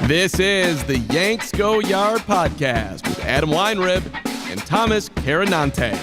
This is the Yanks Go Yard podcast with Adam Weinrib and Thomas Carannante.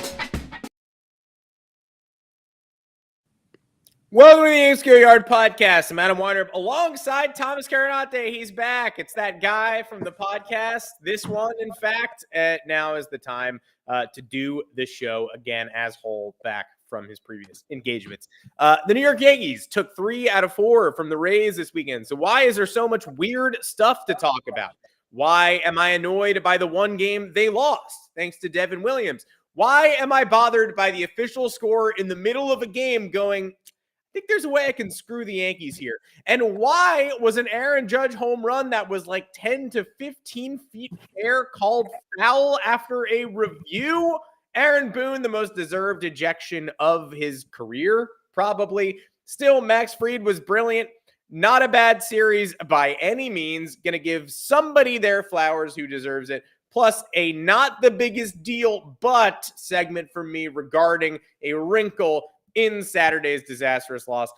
Welcome to the Yanks Go Yard podcast. I'm Adam Weinrib alongside Thomas Carannante. He's back. It's that guy from the podcast. This one, in fact, now is the time to do the show again as whole, back from his previous engagements. The New York Yankees took 3 out of 4 from the Rays this weekend. So why is there so much weird stuff to talk about? Why am I annoyed by the one game they lost, thanks to Devin Williams? Why am I bothered by the official score in the middle of a game going, I think there's a way I can screw the Yankees here? And why was an Aaron Judge home run that was like 10 to 15 feet air called foul after a review? Aaron Boone, the most deserved ejection of his career, probably. Still, Max Fried was brilliant. Not a bad series by any means. Going to give somebody their flowers who deserves it. Plus, a not the biggest deal, but segment from me regarding a wrinkle in Saturday's disastrous loss.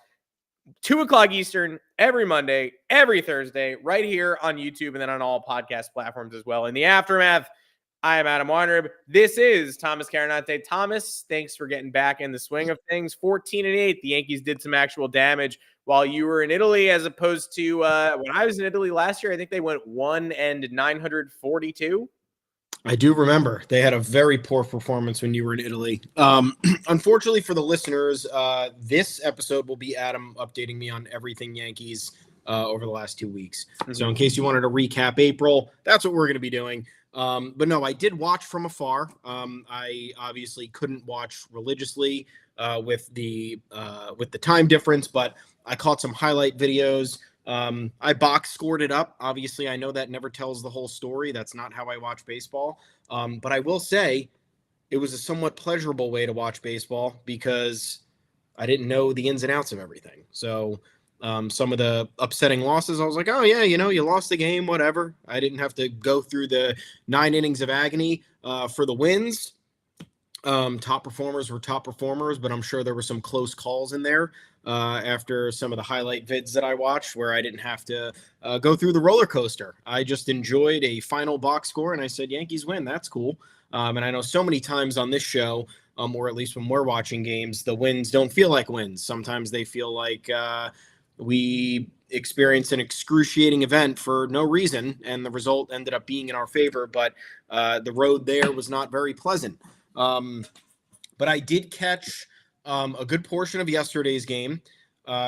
2 o'clock Eastern, every Monday, every Thursday, right here on YouTube and then on all podcast platforms as well. In the aftermath, I am Adam Weinrib. This is Thomas Carannante. Thomas, thanks for getting back in the swing of things. 14-8. The Yankees did some actual damage while you were in Italy, as opposed to when I was in Italy last year. I think they went 1-942. I do remember they had a very poor performance when you were in Italy. Unfortunately for the listeners, this episode will be Adam updating me on everything Yankees over the last 2 weeks. Mm-hmm. So in case you wanted to recap April, that's what we're going to be doing. But no, I did watch from afar. I obviously couldn't watch religiously with the time difference, but I caught some highlight videos. I box scored it up. Obviously, I know that never tells the whole story. That's not how I watch baseball. But I will say it was a somewhat pleasurable way to watch baseball because I didn't know the ins and outs of everything. So some of the upsetting losses, I was like, oh, yeah, you lost the game, whatever. I didn't have to go through the 9 innings of agony for the wins. Top performers were top performers, but I'm sure there were some close calls in there after some of the highlight vids that I watched where I didn't have to go through the roller coaster. I just enjoyed a final box score, and I said, Yankees win. That's cool. And I know so many times on this show, or at least when we're watching games, the wins don't feel like wins. Sometimes they feel like we experienced an excruciating event for no reason, and the result ended up being in our favor, but the road there was not very pleasant. But I did catch a good portion of yesterday's game.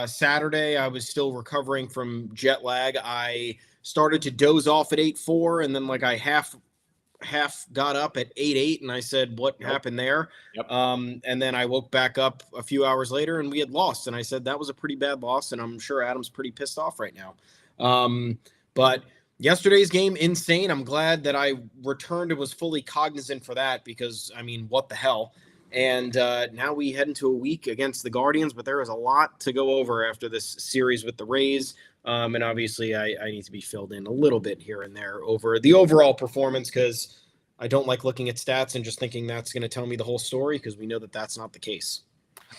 Saturday, I was still recovering from jet lag. I started to doze off at 8-4, and then I half got up at 8-8, and I said, what happened there? Yep. And then I woke back up a few hours later, and we had lost, and I said that was a pretty bad loss, and I'm sure Adam's pretty pissed off right now. But yesterday's game, insane. I'm glad that I returned and was fully cognizant for that because, I mean, what the hell? And now we head into a week against the Guardians, but there is a lot to go over after this series with the Rays. And obviously I need to be filled in a little bit here and there over the overall performance because I don't like looking at stats and just thinking that's going to tell me the whole story because we know that that's not the case.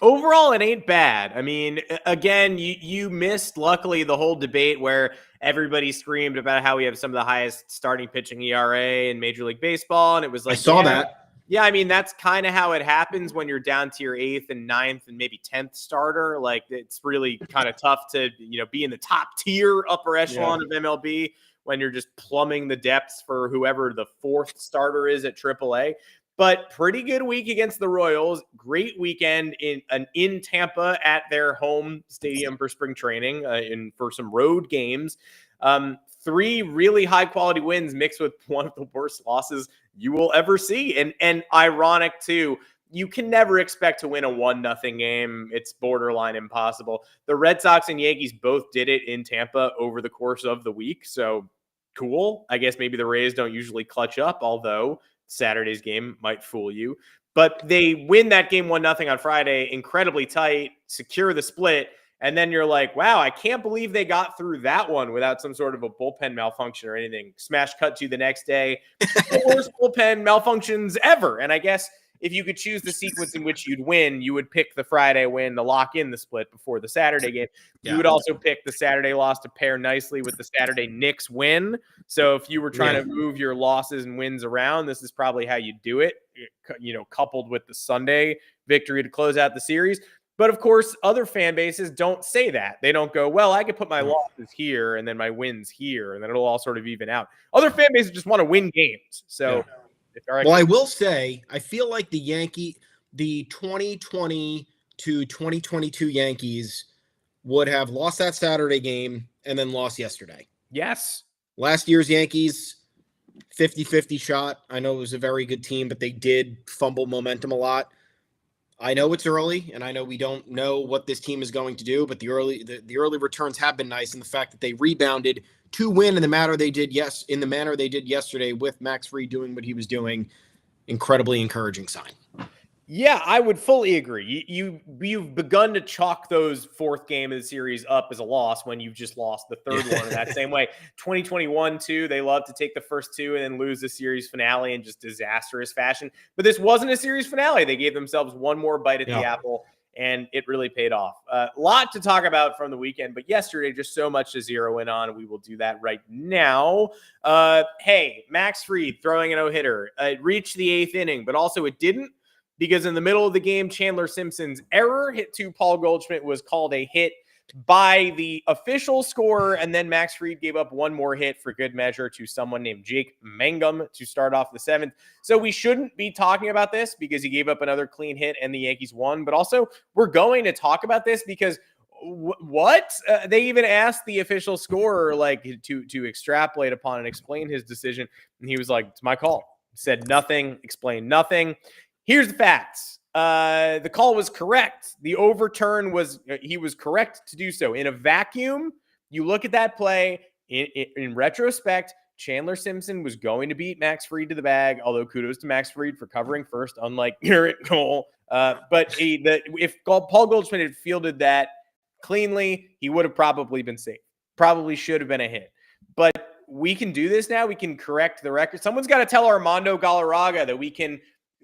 Overall, it ain't bad. I mean, again, you missed, luckily, the whole debate where everybody screamed about how we have some of the highest starting pitching ERA in Major League Baseball. And it was like, I saw that. Yeah, I mean, that's kind of how it happens when you're down to your 8th and 9th and maybe 10th starter. Like, it's really kind of tough to, be in the top tier upper echelon of MLB when you're just plumbing the depths for whoever the 4th starter is at AAA. But pretty good week against the Royals. Great weekend in Tampa at their home stadium for spring training and for some road games. 3 really high-quality wins mixed with one of the worst losses you will ever see. And ironic, too, you can never expect to win a 1-0 game. It's borderline impossible. The Red Sox and Yankees both did it in Tampa over the course of the week, so cool. I guess maybe the Rays don't usually clutch up, although Saturday's game might fool you. But they win that game 1-0 on Friday, incredibly tight, secure the split, and then you're like, wow, I can't believe they got through that one without some sort of a bullpen malfunction or anything. Smash cut to the next day. The worst bullpen malfunctions ever. And I guess if you could choose the sequence in which you'd win, you would pick the Friday win to lock in the split before the Saturday game. Yeah. You would also pick the Saturday loss to pair nicely with the Saturday Knicks win. So if you were trying to move your losses and wins around, this is probably how you do it, coupled with the Sunday victory to close out the series. But of course, other fan bases don't say that. They don't go, well, I could put my losses here and then my wins here, and then it'll all sort of even out. Other fan bases just want to win games. So, well, I will say, I feel like the 2020 to 2022 Yankees would have lost that Saturday game and then lost yesterday. Yes. Last year's Yankees, 50-50 shot. I know it was a very good team, but they did fumble momentum a lot. I know it's early, and I know we don't know what this team is going to do, but the early returns have been nice, and the fact that they rebounded to win in the manner they did yesterday with Max Fried doing what he was doing, incredibly encouraging sign. Yeah, I would fully agree. You've begun to chalk those fourth game of the series up as a loss when you've just lost the third one in that same way. 2021 too, they love to take the first two and then lose the series finale in just disastrous fashion. But this wasn't a series finale. They gave themselves one more bite at the apple, and it really paid off. A lot to talk about from the weekend, but yesterday just so much to zero in on. We will do that right now. Hey, Max Fried throwing a no-hitter. It reached the eighth inning, but also it didn't. Because in the middle of the game, Chandler Simpson's error hit to Paul Goldschmidt was called a hit by the official scorer, and then Max Fried gave up one more hit for good measure to someone named Jake Mangum to start off the seventh. So we shouldn't be talking about this because he gave up another clean hit and the Yankees won, but also we're going to talk about this because what? They even asked the official scorer to extrapolate upon and explain his decision, and he was like, it's my call. Said nothing, explained nothing. Here's the facts. The call was correct. The overturn he was correct to do so. In a vacuum, you look at that play, in retrospect, Chandler Simpson was going to beat Max Fried to the bag, although kudos to Max Fried for covering first, unlike Garrett Cole. But if Paul Goldschmidt had fielded that cleanly, he would have probably been safe. Probably should have been a hit. But we can do this now. We can correct the record. Someone's got to tell Armando Galarraga that we can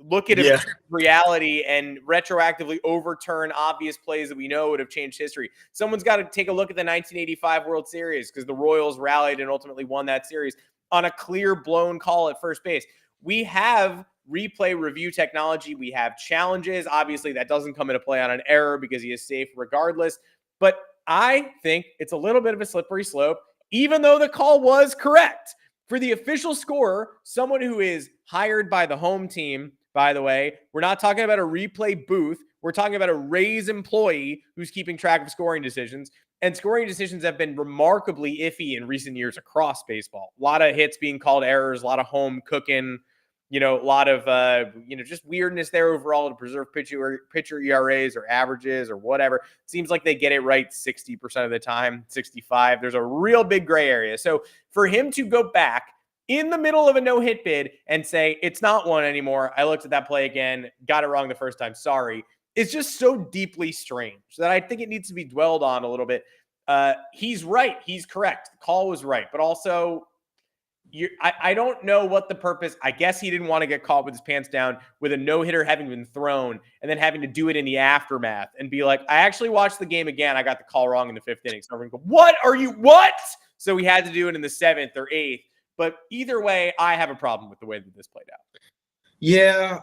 look at reality and retroactively overturn obvious plays that we know would have changed history. Someone's got to take a look at the 1985 World Series because the Royals rallied and ultimately won that series on a clear blown call at first base. We have replay review technology. We have challenges. Obviously, that doesn't come into play on an error because he is safe regardless. But I think it's a little bit of a slippery slope, even though the call was correct. For the official scorer, someone who is hired by the home team, by the way, we're not talking about a replay booth. We're talking about a Rays employee who's keeping track of scoring decisions. And scoring decisions have been remarkably iffy in recent years across baseball. A lot of hits being called errors, a lot of home cooking, a lot of, just weirdness there overall to preserve pitcher ERAs or averages or whatever. It seems like they get it right 60% of the time, 65. There's a real big gray area. So for him to go back in the middle of a no-hit bid and say, it's not one anymore. I looked at that play again, got it wrong the first time. Sorry. It's just so deeply strange that I think it needs to be dwelled on a little bit. He's right. He's correct. The call was right. But also, I don't know what the purpose. I guess he didn't want to get caught with his pants down with a no-hitter having been thrown and then having to do it in the aftermath and be like, I actually watched the game again. I got the call wrong in the fifth inning. So everyone go, what? So we had to do it in the seventh or eighth. But either way, I have a problem with the way that this played out. Yeah,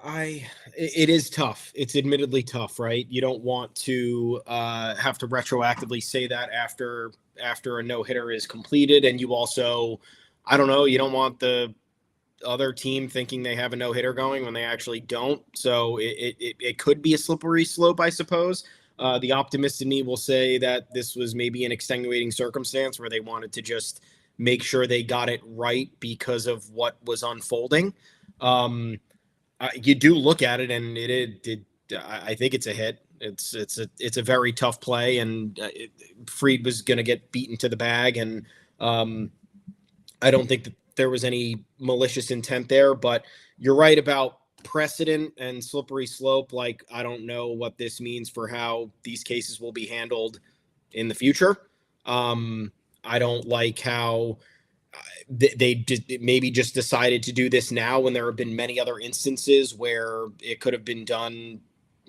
it is tough. It's admittedly tough, right? You don't want to have to retroactively say that after a no-hitter is completed. And you also, I don't know, you don't want the other team thinking they have a no-hitter going when they actually don't. So it could be a slippery slope, I suppose. The optimist in me will say that this was maybe an extenuating circumstance where they wanted to just make sure they got it right because of what was unfolding. You do look at it, and I think it's a hit. It's a very tough play, and Fried was going to get beaten to the bag, and I don't think that there was any malicious intent there. But you're right about precedent and slippery slope. Like, I don't know what this means for how these cases will be handled in the future. I don't like how they maybe just decided to do this now when there have been many other instances where it could have been done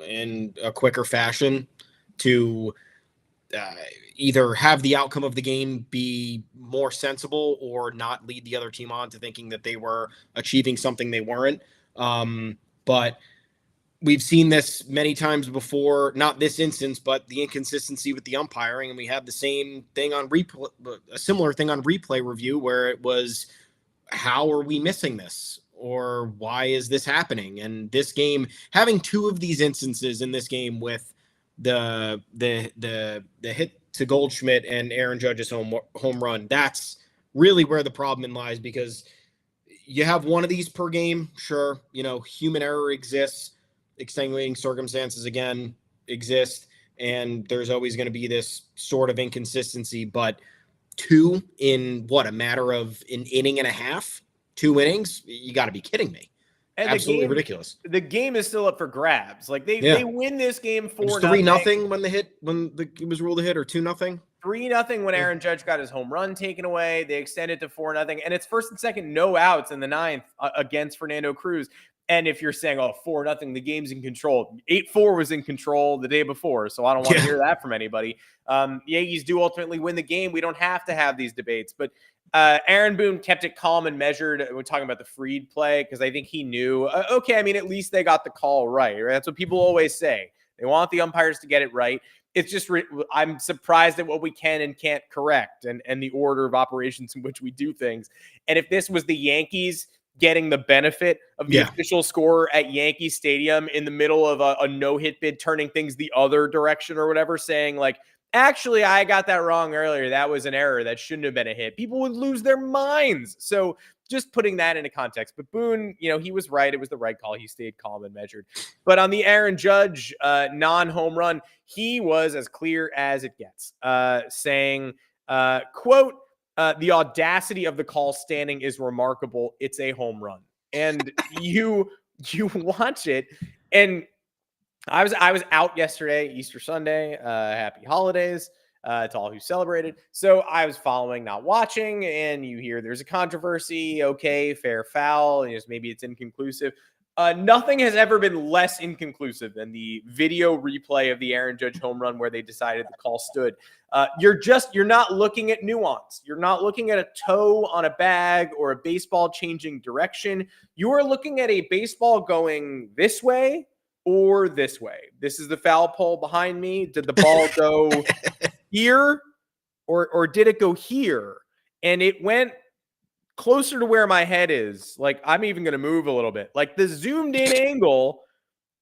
in a quicker fashion to either have the outcome of the game be more sensible or not lead the other team on to thinking that they were achieving something they weren't. But we've seen this many times before, not this instance, but the inconsistency with the umpiring. And we had the same thing on replay, a similar thing on replay review, where it was, how are we missing this? Or why is this happening? And this game, having two of these instances in this game with the hit to Goldschmidt and Aaron Judge's home run, that's really where the problem lies, because you have one of these per game. Sure, human error exists. Extenuating circumstances again exist, and there's always going to be this sort of inconsistency, but two in a matter of an inning and a half, 2 innings, you got to be kidding me. And absolutely ridiculous. The game is still up for grabs. Like they win this game 4-0 when it was ruled a hit, or 2-0. 3-0 when Aaron Judge got his home run taken away. They extended to 4-0, and it's first and second, no outs in the ninth against Fernando Cruz. And if you're saying, 4-0, the game's in control. 8-4 was in control the day before, so I don't want to hear that from anybody. Yankees do ultimately win the game. We don't have to have these debates. But Aaron Boone kept it calm and measured. We're talking about the Fried play because I think he knew, at least they got the call right? That's what people always say. They want the umpires to get it right. It's just I'm surprised at what we can and can't correct and the order of operations in which we do things. And if this was the Yankees getting the benefit of the official score at Yankee Stadium in the middle of a no-hit bid, turning things the other direction or whatever, saying like, actually, I got that wrong earlier. That was an error. That shouldn't have been a hit. People would lose their minds. So just putting that into context. But Boone, he was right. It was the right call. He stayed calm and measured. But on the Aaron Judge non-home run, he was as clear as it gets, saying, quote, the audacity of the call standing is remarkable. It's a home run. And you watch it. And I was out yesterday, Easter Sunday. Happy holidays to all who celebrated. So I was following, not watching, and you hear there's a controversy. Okay, fair foul. Maybe it's inconclusive. Nothing has ever been less inconclusive than the video replay of the Aaron Judge home run where they decided the call stood. You're not looking at nuance. You're not looking at a toe on a bag or a baseball changing direction. You are looking at a baseball going this way or this way. This is the foul pole behind me. Did the ball go here or did it go here? And it went closer to where my head is. Like, I'm even going to move a little bit. Like, the zoomed in angle,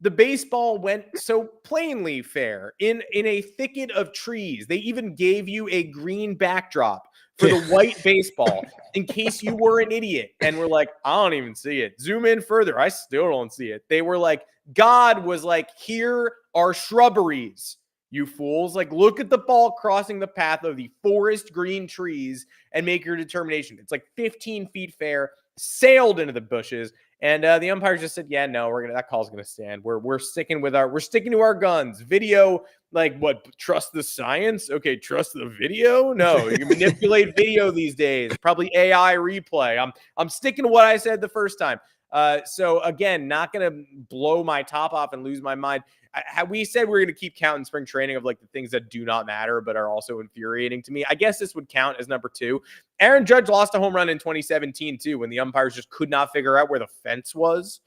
the baseball went so plainly fair in a thicket of trees. They even gave you a green backdrop for the white baseball in case you were an idiot and were like, I don't even see it. Zoom in further. I still don't see it. They were like, God was like, here are shrubberies, you fools. Like, look at the ball crossing the path of the forest green trees and make your determination. It's like 15 feet fair, sailed into the bushes. And the umpires just said, yeah, no, that call's going to stand. We're sticking to our guns. Video, like, what, trust the science? Okay, trust the video? No, you can manipulate video these days. Probably AI replay. I'm sticking to what I said the first time. So again, not going to blow my top off and lose my mind. We said we're going to keep counting spring training of like the things that do not matter, but are also infuriating to me. I guess this would count as number 2. Aaron Judge lost a home run in 2017 too, when the umpires just could not figure out where the fence was,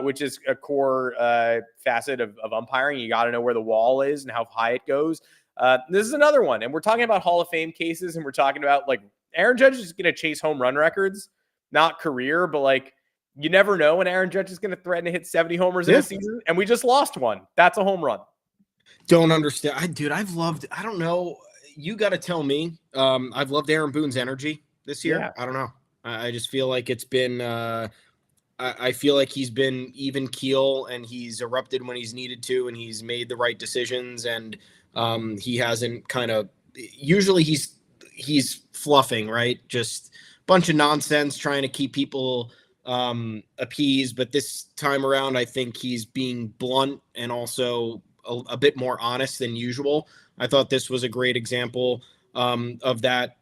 which is a core facet of umpiring. You got to know where the wall is and how high it goes. This is another one. And we're talking about Hall of Fame cases, and we're talking about like Aaron Judge is going to chase home run records, not career, but like, you never know when Aaron Judge is going to threaten to hit 70 homers in a season, and we just lost one. That's a home run. Don't understand. I don't know. You got to tell me. I've loved Aaron Boone's energy this year. Yeah. I don't know. I just feel like it's been I feel like he's been even keel, and he's erupted when he's needed to, and he's made the right decisions, and he hasn't kind of – usually he's fluffing, right? Just a bunch of nonsense trying to keep people – appeased, but this time around I think he's being blunt and also a bit more honest than usual. I thought this was a great example of that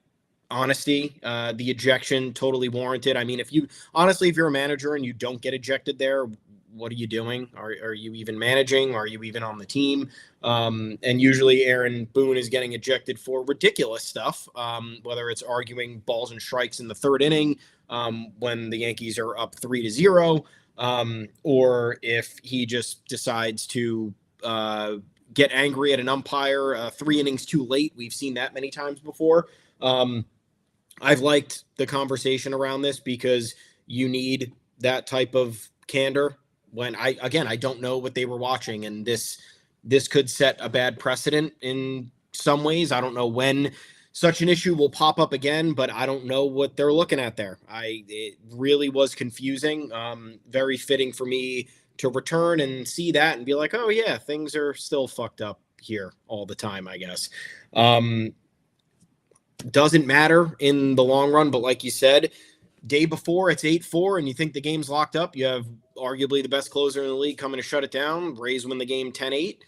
honesty. The ejection totally warranted. I mean, if you're a manager and you don't get ejected there, what are you doing? Are you even managing? Are you even on the team? And usually Aaron Boone is getting ejected for ridiculous stuff, whether it's arguing balls and strikes in the third inning when the Yankees are up 3-0, or if he just decides to get angry at an umpire 3 innings too late. We've seen that many times before. I've liked the conversation around this because you need that type of candor. When I don't know what they were watching, and this could set a bad precedent in some ways. I don't know when such an issue will pop up again, but I don't know what they're looking at there. It really was confusing. Very fitting for me to return and see that and be like, oh yeah, things are still fucked up here all the time, I guess. Doesn't matter in the long run, but like you said, day before it's 8-4 and you think the game's locked up, you have arguably the best closer in the league coming to shut it down. Rays win the game 10-8.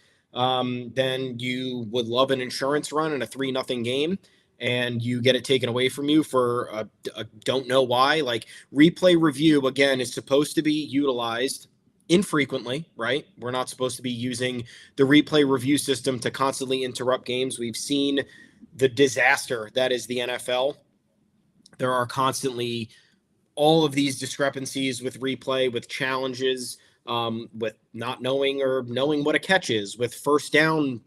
Then you would love an insurance run in a 3-0 game, and you get it taken away from you for a don't know why. Like, replay review, again, is supposed to be utilized infrequently, right? We're not supposed to be using the replay review system to constantly interrupt games. We've seen the disaster that is the NFL. There are constantly all of these discrepancies with replay, with challenges, with not knowing or knowing what a catch is, with first down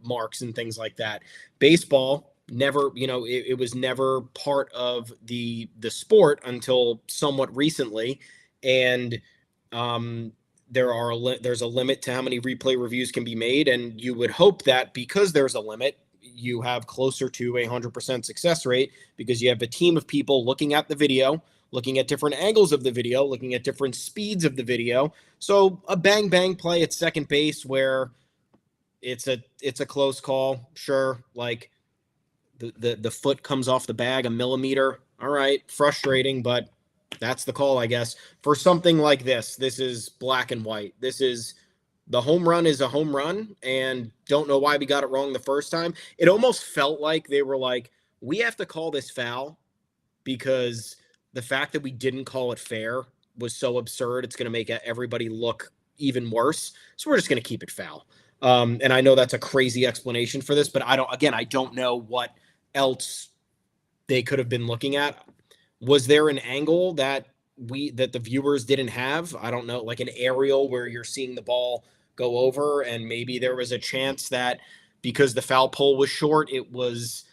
marks and things like that. Baseball never, it was never part of the sport until somewhat recently. And there's a limit to how many replay reviews can be made. And you would hope that because there's a limit, you have closer to 100% success rate, because you have a team of people looking at the video, looking at different angles of the video, looking at different speeds of the video. So a bang bang play at second base where it's a close call, sure, like the foot comes off the bag a millimeter. All right, frustrating, but that's the call, I guess. For something like this is black and white. This is the home run is a home run, and don't know why we got it wrong the first time. It almost felt like they were like, we have to call this foul because the fact that we didn't call it fair was so absurd. It's going to make everybody look even worse. So we're just going to keep it foul. And I know that's a crazy explanation for this, but I don't know what else they could have been looking at. Was there an angle that the viewers didn't have? I don't know, like an aerial where you're seeing the ball go over, and maybe there was a chance that because the foul pole was short, it was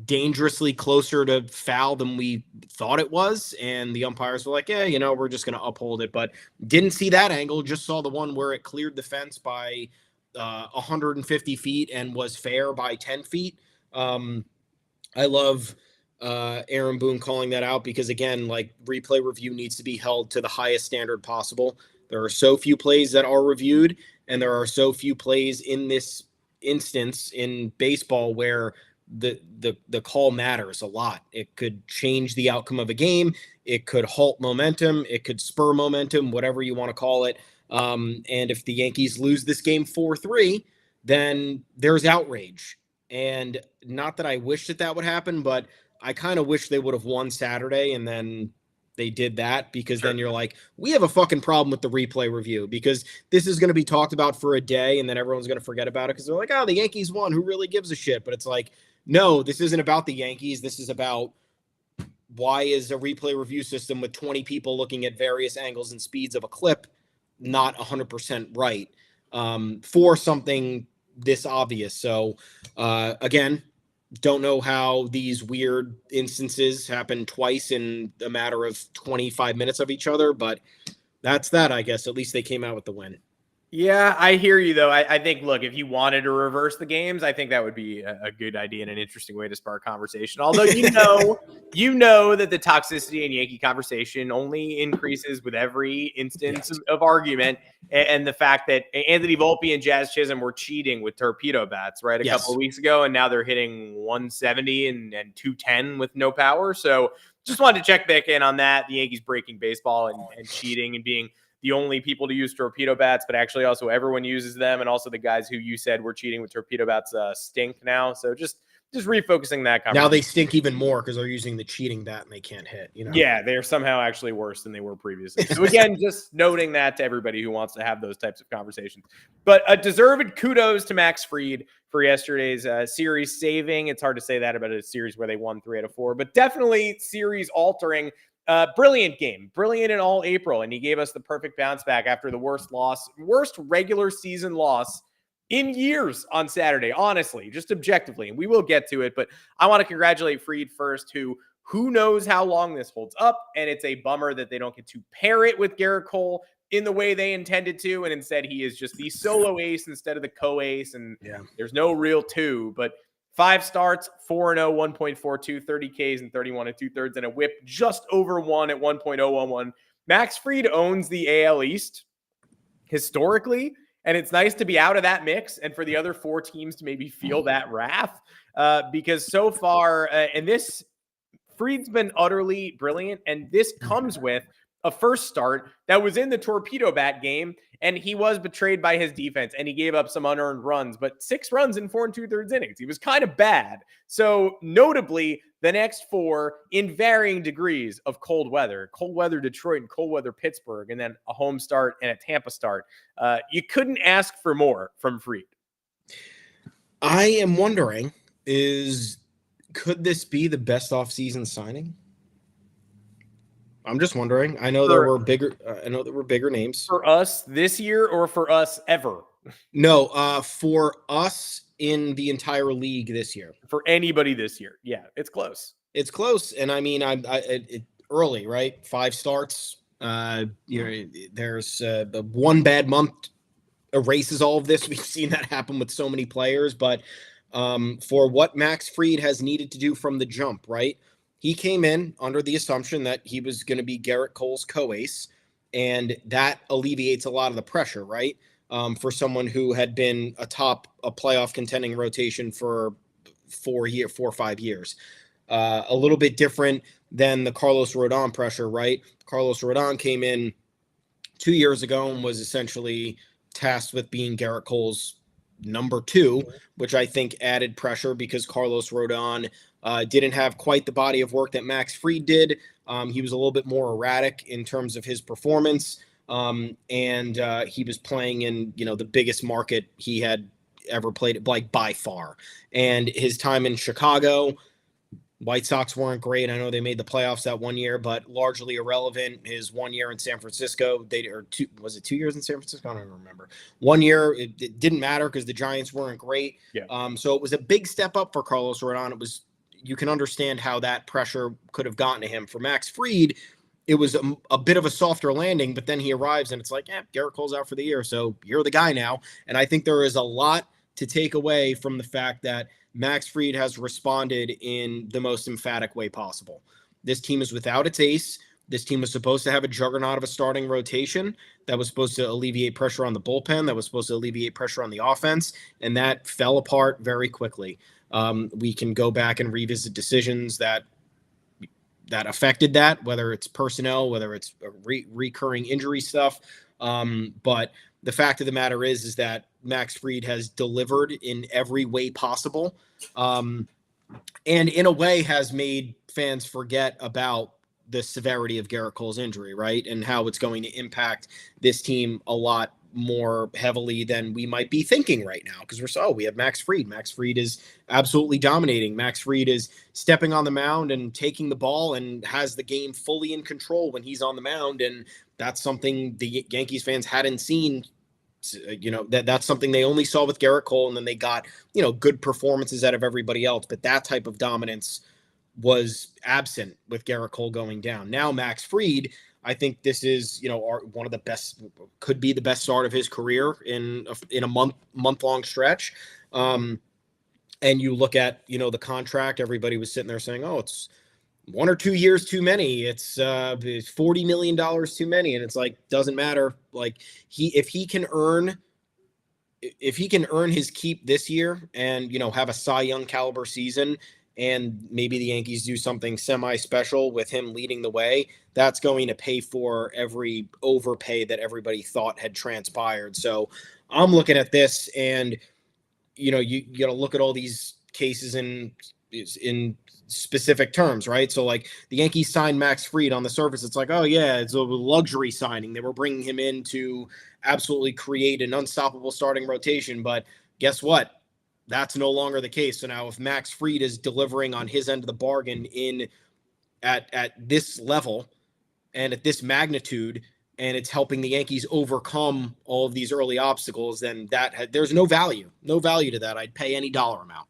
dangerously closer to foul than we thought it was, and the umpires were like, yeah, we're just going to uphold it. But didn't see that angle, just saw the one where it cleared the fence by 150 feet and was fair by 10 feet. I love Aaron Boone calling that out, because again, like, replay review needs to be held to the highest standard possible. There are so few plays that are reviewed, and there are so few plays in this instance in baseball where the call matters a lot. It could change the outcome of a game. It could halt momentum. It could spur momentum, whatever you want to call it. And if the Yankees lose this game 4-3, then there's outrage. And not that I wish that would happen, but I kind of wish they would have won Saturday and then they did that, because then you're like, we have a fucking problem with the replay review, because this is going to be talked about for a day and then everyone's going to forget about it because they're like, oh, the Yankees won. Who really gives a shit? But it's like, no, this isn't about the Yankees. This is about why is a replay review system with 20 people looking at various angles and speeds of a clip not 100% right for something this obvious. So again, don't know how these weird instances happen twice in a matter of 25 minutes of each other, but that's that, I guess. At least they came out with the win. Yeah, I hear you, though. I think, look, if you wanted to reverse the games, I think that would be a good idea and an interesting way to spark conversation. Although, you know that the toxicity in Yankee conversation only increases with every instance of argument. And the fact that Anthony Volpe and Jazz Chisholm were cheating with torpedo bats, right, a couple of weeks ago, and now they're hitting 170 and 210 with no power. So just wanted to check back in on that. The Yankees breaking baseball and cheating and being the only people to use torpedo bats, but actually also everyone uses them. And also the guys who you said were cheating with torpedo bats stink now. So just just refocusing that conversation. Now they stink even more because they're using the cheating bat and they can't hit. Yeah, they're somehow actually worse than they were previously. So again, just noting that to everybody who wants to have those types of conversations. But a deserved kudos to Max Fried for yesterday's series saving. It's hard to say that about a series where they won 3 out of 4, but definitely series altering. Brilliant game, brilliant in all April, and he gave us the perfect bounce back after the worst regular season loss in years on Saturday, honestly, just objectively. And we will get to it, but I want to congratulate Fried first, who knows how long this holds up. And it's a bummer that they don't get to pair it with Garrett Cole in the way they intended to. And instead he is just the solo ace instead of the co-ace. And there's no real 2, but 5 starts, 4-0, 1.42, 30 Ks and 31 2/3, and a whip just over 1 at 1.011. Max Fried owns the AL East historically. And it's nice to be out of that mix and for the other 4 teams to maybe feel that wrath because so far, and this Fried's been utterly brilliant. And this comes with a first start that was in the torpedo bat game. And he was betrayed by his defense and he gave up some unearned runs, but 6 runs in 4 2/3 innings. He was kind of bad. So notably, the next 4 in varying degrees of cold weather Detroit and cold weather Pittsburgh, and then a home start and a Tampa start. You couldn't ask for more from Fried. I am wondering, could this be the best offseason signing? I'm just wondering. I know there were bigger names for us this year, or for us ever. No, for us in the entire league this year. For anybody this year, yeah, it's close. It's close, and I mean, it early, right? 5 starts. There's the one bad month erases all of this. We've seen that happen with so many players, but for what Max Fried has needed to do from the jump, right? He came in under the assumption that he was going to be Garrett Cole's co-ace, and that alleviates a lot of the pressure, right? For someone who had been a playoff contending rotation for 4 or 5 years. A little bit different than the Carlos Rodón pressure, right? Carlos Rodón came in 2 years ago and was essentially tasked with being Garrett Cole's number 2, which I think added pressure because Carlos Rodón didn't have quite the body of work that Max Fried did. He was a little bit more erratic in terms of his performance. And he was playing in, the biggest market he had ever played, like by far. And his time in Chicago, White Sox weren't great. I know they made the playoffs that 1 year, but largely irrelevant. His 1 year in San Francisco, was it 2 years in San Francisco? I don't even remember. 1 year, it didn't matter because the Giants weren't great. Yeah. So it was a big step up for Carlos Rodón. You can understand how that pressure could have gotten to him. For Max Fried, it was a bit of a softer landing, but then he arrives and it's like, Garrett Cole's out for the year, so you're the guy now. And I think there is a lot to take away from the fact that Max Fried has responded in the most emphatic way possible. This team is without its ace. This team was supposed to have a juggernaut of a starting rotation that was supposed to alleviate pressure on the bullpen, that was supposed to alleviate pressure on the offense, and that fell apart very quickly. We can go back and revisit decisions that affected that, whether it's personnel, whether it's recurring injury stuff. But the fact of the matter is that Max Fried has delivered in every way possible. And in a way has made fans forget about the severity of Garrett Cole's injury, right? And how it's going to impact this team a lot more heavily than we might be thinking right now, because we have Max Fried. Max Fried is absolutely dominating. Max Fried is stepping on the mound and taking the ball and has the game fully in control when he's on the mound, and that's something the Yankees fans hadn't seen. That's something they only saw with Garrett Cole, and then they got good performances out of everybody else, but that type of dominance was absent with Garrett Cole going down. Now Max Fried, I think this is, one of the best, could be the best start of his career in a month-long stretch. And you look at, the contract, everybody was sitting there saying, it's 1 or 2 years too many. It's $40 million too many. And it's like, doesn't matter. Like if he can earn his keep this year and, have a Cy Young caliber season, and maybe the Yankees do something semi-special with him leading the way, that's going to pay for every overpay that everybody thought had transpired. So I'm looking at this, and, you got to look at all these cases in specific terms, right? So like the Yankees signed Max Fried. On the surface, it's like, oh yeah, it's a luxury signing. They were bringing him in to absolutely create an unstoppable starting rotation. But guess what? That's no longer the case. So now if Max Fried is delivering on his end of the bargain at this level and at this magnitude, and it's helping the Yankees overcome all of these early obstacles, then there's no value to that. I'd pay any dollar amount.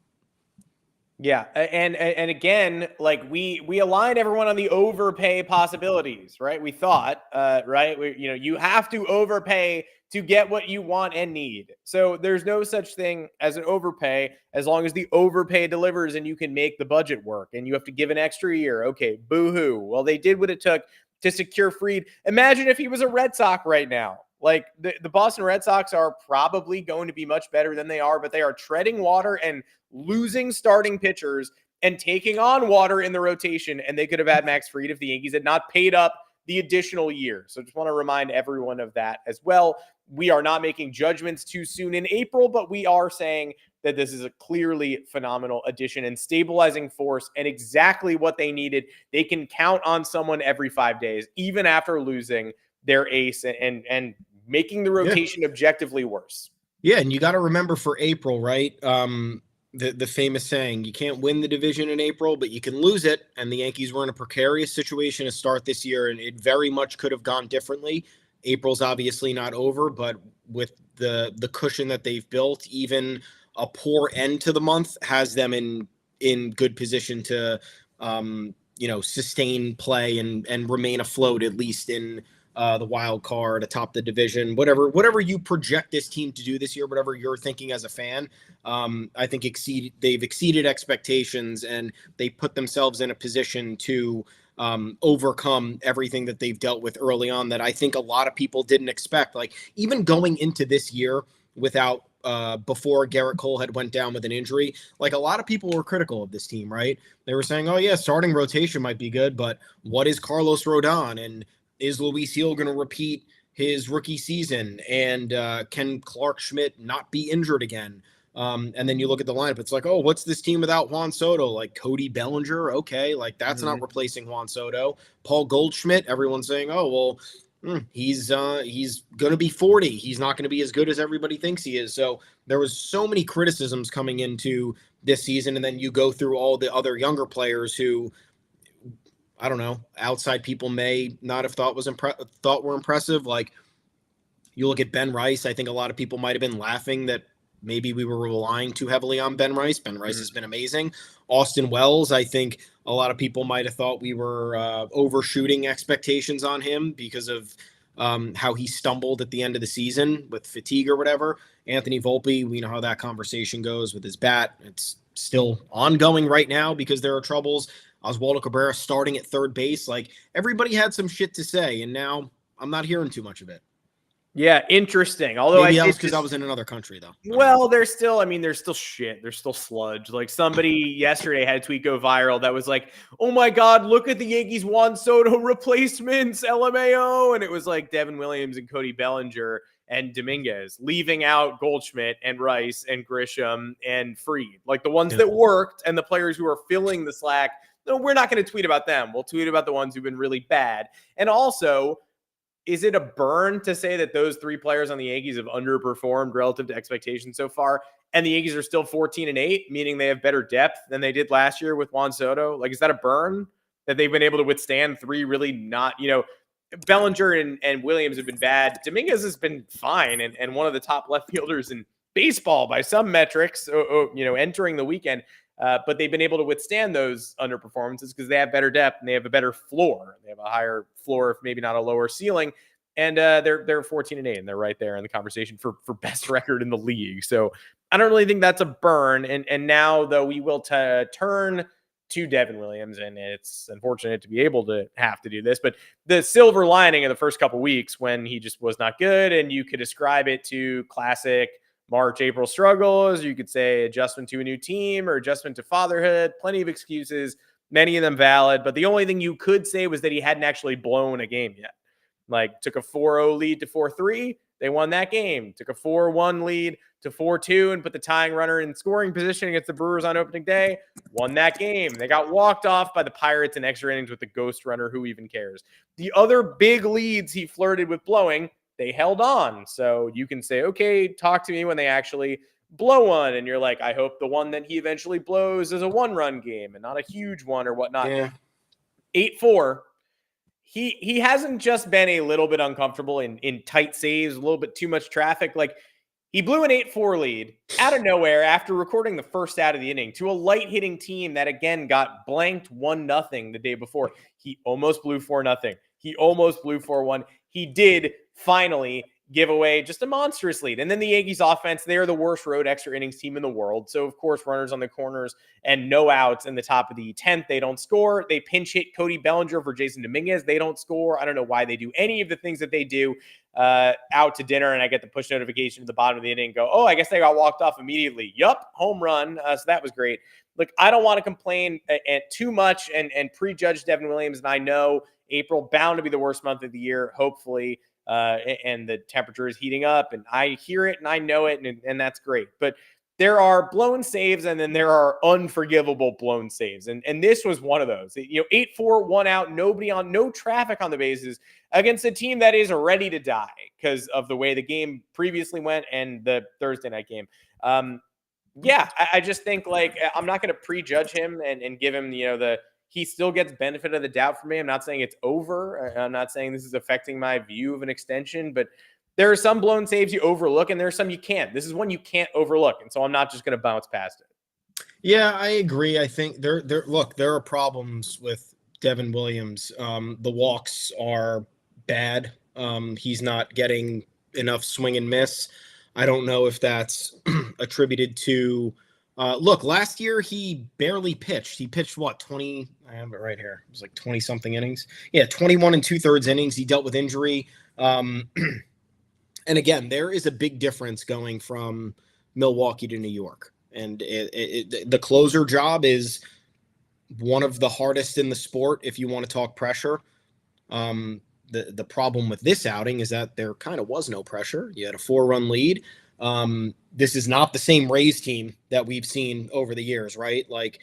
Yeah, and again, like we aligned everyone on the overpay possibilities, right? We thought, right, you have to overpay to get what you want and need. So there's no such thing as an overpay as long as the overpay delivers and you can make the budget work. And you have to give an extra year. Okay, boo-hoo. Well, they did what it took to secure Fried. Imagine if he was a Red Sox right now. Like the Boston Red Sox are probably going to be much better than they are, but they are treading water and losing starting pitchers and taking on water in the rotation. And they could have had Max Fried if the Yankees had not paid up the additional year. So just want to remind everyone of that as well. We are not making judgments too soon in April, but we are saying that this is a clearly phenomenal addition and stabilizing force and exactly what they needed. They can count on someone every 5 days, even after losing their ace and making the rotation objectively worse. Yeah, and you got to remember for April, right? The famous saying, you can't win the division in April, but you can lose it. And the Yankees were in a precarious situation to start this year, and it very much could have gone differently. April's obviously not over, but with the cushion that they've built, even a poor end to the month has them in good position to sustain play and remain afloat, at least in the wild card atop the division, whatever you project this team to do this year, whatever you're thinking as a fan. I think they've exceeded expectations, and they put themselves in a position to overcome everything that they've dealt with early on that I think a lot of people didn't expect. Like even going into this year without before Garrett Cole had went down with an injury, like a lot of people were critical of this team, right? They were saying, oh yeah, starting rotation might be good, but what is Carlos Rodón, and is Luis Gil going to repeat his rookie season, and can Clark Schmidt not be injured again? And then you look at the lineup, it's like, oh, what's this team without Juan Soto? Like Cody Bellinger, okay, like that's not replacing Juan Soto. Paul Goldschmidt, everyone's saying, oh, well, he's going to be 40. He's not going to be as good as everybody thinks he is. So there was so many criticisms coming into this season, and then you go through all the other younger players who, I don't know, outside people may not have thought were impressive. Like you look at Ben Rice, I think a lot of people might have been laughing that maybe we were relying too heavily on Ben Rice. Ben Rice has been amazing. Austin Wells, I think a lot of people might have thought we were overshooting expectations on him because of how he stumbled at the end of the season with fatigue or whatever. Anthony Volpe, we know how that conversation goes with his bat. It's still ongoing right now because there are troubles. Oswaldo Cabrera starting at third base. Like everybody had some shit to say, and now I'm not hearing too much of it. Yeah, interesting. Although maybe else because I was in another country, though. Well, there's still shit. There's still sludge. Like somebody yesterday had a tweet go viral that was like, "Oh my God, look at the Yankees Juan Soto replacements, LMAO," and it was like Devin Williams and Cody Bellinger and Dominguez, leaving out Goldschmidt and Rice and Grisham and Fried, like the ones that worked, and the players who are filling the slack. No, we're not going to tweet about them. We'll tweet about the ones who've been really bad. And also, is it a burn to say that those three players on the Yankees have underperformed relative to expectations so far, and the Yankees are still 14-8, meaning they have better depth than they did last year with Juan Soto? Like, is that a burn that they've been able to withstand three really not, Bellinger and Williams have been bad. Dominguez has been fine and one of the top left fielders in baseball by some metrics, entering the weekend. But they've been able to withstand those underperformances because they have better depth and they have a better floor. They have a higher floor, if maybe not a lower ceiling. And they're 14-8, and they're right there in the conversation for best record in the league. So I don't really think that's a burn. And now, though, we will turn to Devin Williams, and it's unfortunate to be able to have to do this. But the silver lining of the first couple weeks when he just was not good, and you could ascribe it to classic March, April struggles. You could say adjustment to a new team or adjustment to fatherhood. Plenty of excuses, many of them valid. But the only thing you could say was that he hadn't actually blown a game yet. Like took a 4-0 lead to 4-3. They won that game. Took a 4-1 lead to 4-2 and put the tying runner in scoring position against the Brewers on opening day, won that game. They got walked off by the Pirates in extra innings with the ghost runner. Who even cares? The other big leads he flirted with blowing, they held on. So you can say, okay, talk to me when they actually blow one. And you're like, I hope the one that he eventually blows is a 1-run game and not a huge one or whatnot. Yeah. 8-4. He hasn't just been a little bit uncomfortable in tight saves, a little bit too much traffic. Like, he blew an 8-4 lead out of nowhere after recording the first out of the inning to a light hitting team that, again, got blanked 1-0 the day before. He almost blew 4-0. He almost blew 4-1. He did finally give away just a monstrous lead. And then the Yankees offense, they're the worst road extra innings team in the world. So, of course, runners on the corners and no outs in the top of the 10th. They don't score. They pinch hit Cody Bellinger for Jasson Dominguez. They don't score. I don't know why they do any of the things that they do. Out to dinner, and I get the push notification at the bottom of the inning and go, oh, I guess they got walked off immediately. Yup, home run. So that was great. Look, I don't want to complain too much and prejudge Devin Williams. And I know April bound to be the worst month of the year, hopefully. And the temperature is heating up, and I hear it and I know it, and that's great. But there are blown saves, and then there are unforgivable blown saves. And this was one of those. 8-4, 1 out, nobody on, no traffic on the bases against a team that is ready to die because of the way the game previously went and the Thursday night game. I just think, like, I'm not going to prejudge him and give him, he still gets benefit of the doubt from me. I'm not saying it's over. I'm not saying this is affecting my view of an extension, but there are some blown saves you overlook and there are some you can't. This is one you can't overlook. And so I'm not just going to bounce past it. Yeah, I agree. I think there are problems with Devin Williams. The walks are bad. He's not getting enough swing and miss. I don't know if that's attributed to look, last year he barely pitched. He pitched what, 20? I have it right here. It was like 20 something innings. Yeah, 21 2/3 innings. He dealt with injury. And again, there is a big difference going from Milwaukee to New York. And the closer job is one of the hardest in the sport if you want to talk pressure. The problem with this outing is that there kind of was no pressure. You had a 4-run lead. This is not the same Rays team that we've seen over the years, right? Like,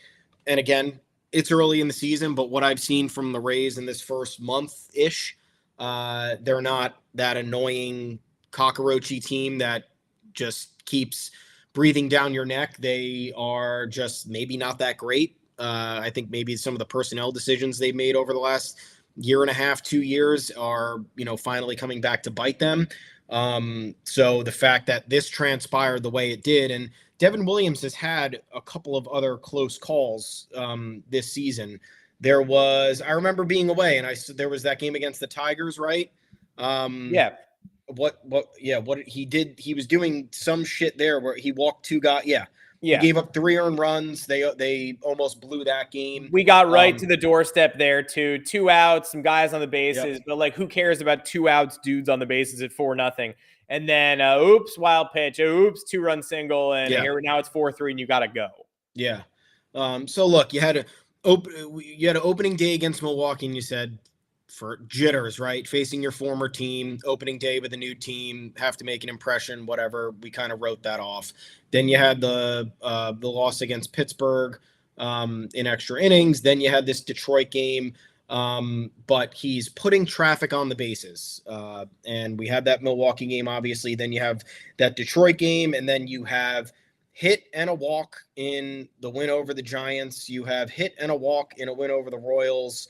and again, it's early in the season, but what I've seen from the Rays in this first month-ish, they're not that annoying cockroachy team that just keeps breathing down your neck. They are just maybe not that great. I think maybe some of the personnel decisions they've made over the last year and a half, 2 years are, finally coming back to bite them. So the fact that this transpired the way it did, and Devin Williams has had a couple of other close calls this season. I remember being away, and there was that game against the Tigers, right? Yeah. What he did, he was doing some shit there where he walked 2 guys. Yeah. Yeah. He gave up 3 earned runs. They almost blew that game. We got right to the doorstep there too. 2 outs, some guys on the bases, Yep. but like, who cares about 2 outs, dudes on the bases at 4-0? And then, oops, wild pitch. Oops, 2-run single, and here now it's 4-3, and you got to go. Yeah. So look, you had an opening day against Milwaukee, and you said, for jitters, right? Facing your former team, opening day with a new team, have to make an impression, whatever. We kind of wrote that off. Then you had the loss against Pittsburgh in extra innings. Then you had this Detroit game. But he's putting traffic on the bases. And we had that Milwaukee game, obviously. Then you have that Detroit game, and then you have hit and a walk in the win over the Giants. You have hit and a walk in a win over the Royals.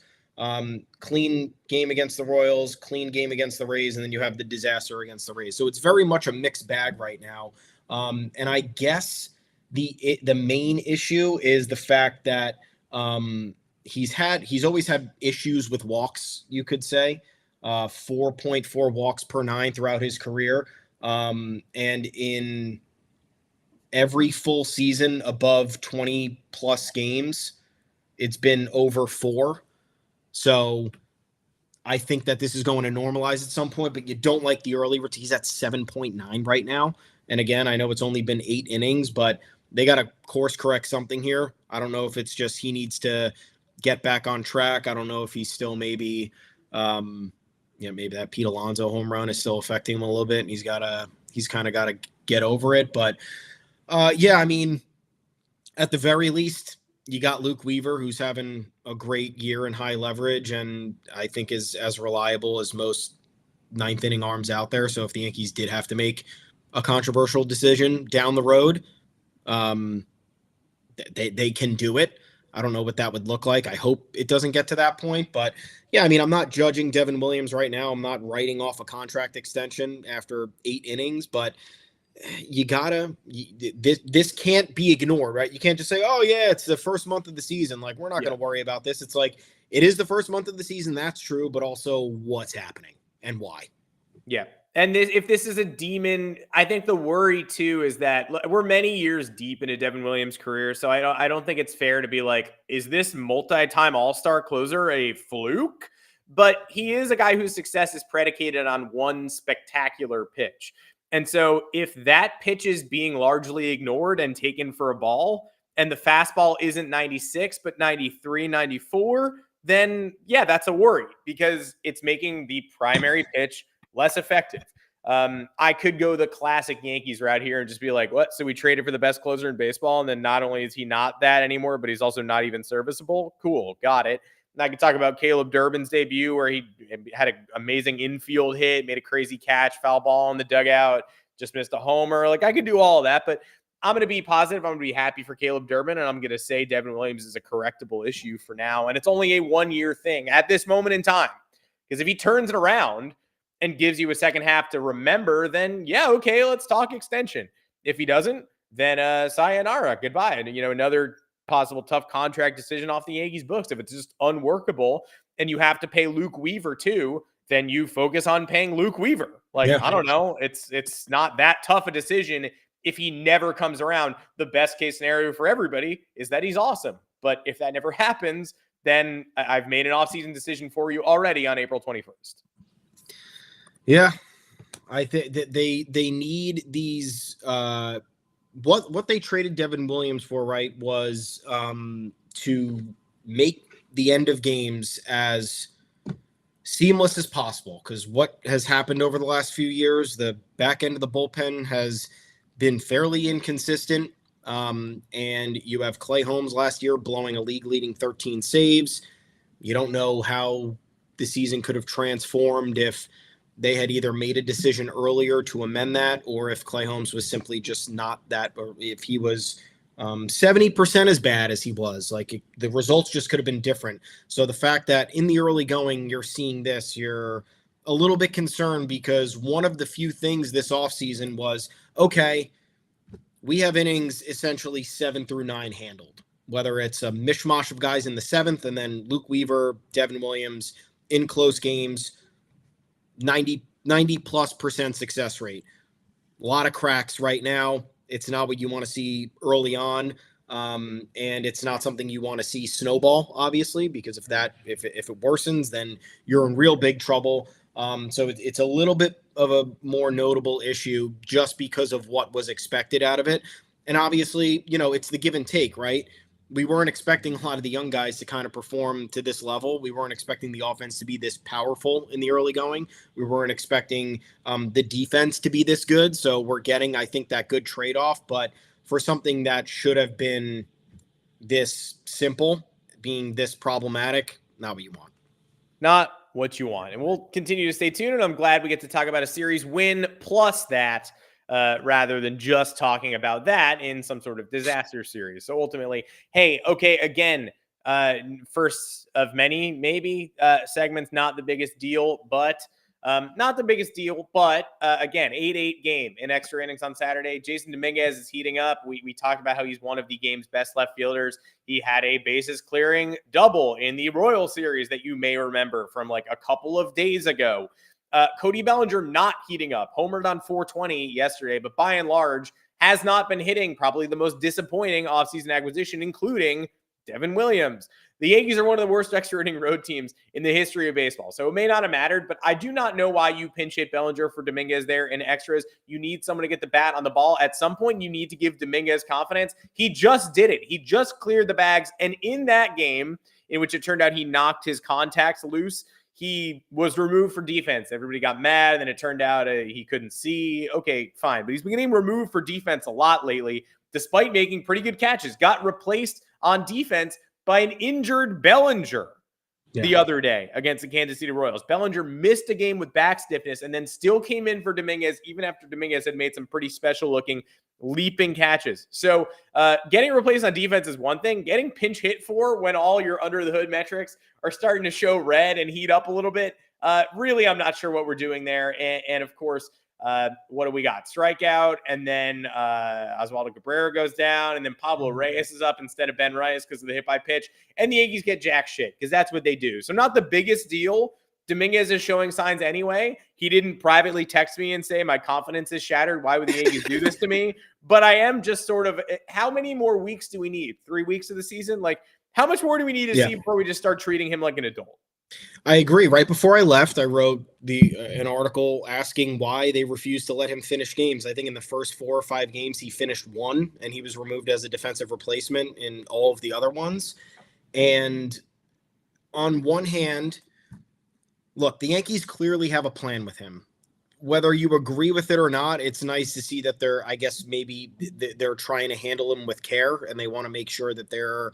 Clean game against the Royals, clean game against the Rays, and then you have the disaster against the Rays. So it's very much a mixed bag right now. And I guess the main issue is the fact that he's always had issues with walks, you could say. 4.4 walks per 9 throughout his career. And in every full season above 20 plus games, it's been over 4. So I think that this is going to normalize at some point, but you don't like the early – he's at 7.9 right now. And again, I know it's only been 8 innings, but they got to course correct something here. I don't know if it's just he needs to get back on track. I don't know if he's still maybe maybe that Pete Alonso home run is still affecting him a little bit. And he's kind of got to get over it. But yeah, I mean, at the very least, you got Luke Weaver, who's having a great year in high leverage, and I think is as reliable as most ninth inning arms out there. So if the Yankees did have to make a controversial decision down the road, they can do it. I don't know what that would look like. I hope it doesn't get to that point. But yeah, I mean, I'm not judging Devin Williams right now. I'm not writing off a contract extension after 8 innings, but you gotta, this can't be ignored, right? You can't just say, oh yeah, it's the first month of the season, like we're not going to worry about this. It's like, it is the first month of the season, that's true, but also what's happening and why. Yeah. And if this is a demon, I think the worry too is that we're many years deep into Devin Williams' career. So I don't think it's fair to be like, is this multi-time all-star closer a fluke? But he is a guy whose success is predicated on one spectacular pitch. And so if that pitch is being largely ignored and taken for a ball, and the fastball isn't 96, but 93, 94, then yeah, that's a worry because it's making the primary pitch less effective. I could go the classic Yankees route here and just be like, what? So we traded for the best closer in baseball, and then not only is he not that anymore, but he's also not even serviceable? Cool, got it. And I could talk about Caleb Durbin's debut where he had an amazing infield hit, made a crazy catch, foul ball in the dugout, just missed a homer. Like, I could do all of that, but I'm going to be positive. I'm going to be happy for Caleb Durbin, and I'm going to say Devin Williams is a correctable issue for now, and it's only a one-year thing at this moment in time. Because if he turns it around and gives you a second half to remember, then yeah, okay, let's talk extension. If he doesn't, then sayonara, goodbye. And, another possible tough contract decision off the Yankees books. If it's just unworkable and you have to pay Luke Weaver too, then you focus on paying Luke Weaver. Like, yeah. I don't know. It's not that tough a decision. If he never comes around, the best case scenario for everybody is that he's awesome. But if that never happens, then I've made an offseason decision for you already on April 21st. Yeah, I think that they need these. What they traded Devin Williams for, right, was to make the end of games as seamless as possible. Because what has happened over the last few years, the back end of the bullpen has been fairly inconsistent. And you have Clay Holmes last year blowing a league-leading 13 saves. You don't know how the season could have transformed if they had either made a decision earlier to amend that, or if Clay Holmes was simply just not that, or if he was 70% as bad as he was. Like, the results just could have been different. So the fact that in the early going you're seeing this, you're a little bit concerned, because one of the few things this offseason was, okay, we have innings essentially 7 through 9 handled, whether it's a mishmash of guys in the 7th and then Luke Weaver, Devin Williams in close games, 90+% success rate. A lot of cracks right now. It's not what you want to see early on. And it's not something you want to see snowball, obviously, because if it worsens, then you're in real big trouble. So it's a little bit of a more notable issue just because of what was expected out of it. And obviously, it's the give and take, right? We weren't expecting a lot of the young guys to kind of perform to this level. We weren't expecting the offense to be this powerful in the early going. We weren't expecting the defense to be this good. So we're getting, I think, that good trade-off. But for something that should have been this simple, being this problematic, not what you want. Not what you want. And we'll continue to stay tuned. And I'm glad we get to talk about a series win plus that, rather than just talking about that in some sort of disaster series. So ultimately, hey, okay, again, first of many, maybe segments, not the biggest deal, but again, 8-8 game in extra innings on Saturday. Jasson Dominguez is heating up. We talked about how he's one of the game's best left fielders. He had a bases clearing double in the Royal Series that you may remember from like a couple of days ago. Cody Bellinger not heating up, homered on 420 yesterday, but by and large has not been hitting. Probably the most disappointing offseason acquisition, including Devin Williams. The Yankees are one of the worst extra inning road teams in the history of baseball. So it may not have mattered, but I do not know why you pinch hit Bellinger for Dominguez there in extras. You need someone to get the bat on the ball. At some point, you need to give Dominguez confidence. He just did it. He just cleared the bags. And in that game, in which it turned out he knocked his contacts loose, he was removed for defense. Everybody got mad, and then it turned out he couldn't see. Okay, fine. But he's been getting removed for defense a lot lately, despite making pretty good catches. Got replaced on defense by an injured Bellinger the other day against the Kansas City Royals. Bellinger missed a game with back stiffness and then still came in for Dominguez, even after Dominguez had made some pretty special-looking leaping catches. So getting replaced on defense is one thing. Getting pinch hit for when all your under-the-hood metrics are starting to show red and heat up a little bit, really, I'm not sure what we're doing there. And of course, what do we got? Strikeout, and then Oswaldo Cabrera goes down, and then Pablo Reyes is up instead of Ben Reyes because of the hit by pitch, and the Yankees get jack shit because that's what they do. So not the biggest deal. Dominguez is showing signs anyway. He didn't privately text me and say my confidence is shattered. Why would the Yankees do this to me? But I am just sort of, how many more weeks do we need? 3 weeks of the season? Like, how much more do we need to see before we just start treating him like an adult? I agree. Right before I left, I wrote an article asking why they refused to let him finish games. I think in the first 4 or 5 games, he finished 1, and he was removed as a defensive replacement in all of the other ones. And on one hand, look, the Yankees clearly have a plan with him. Whether you agree with it or not, it's nice to see that they're trying to handle him with care, and they want to make sure that there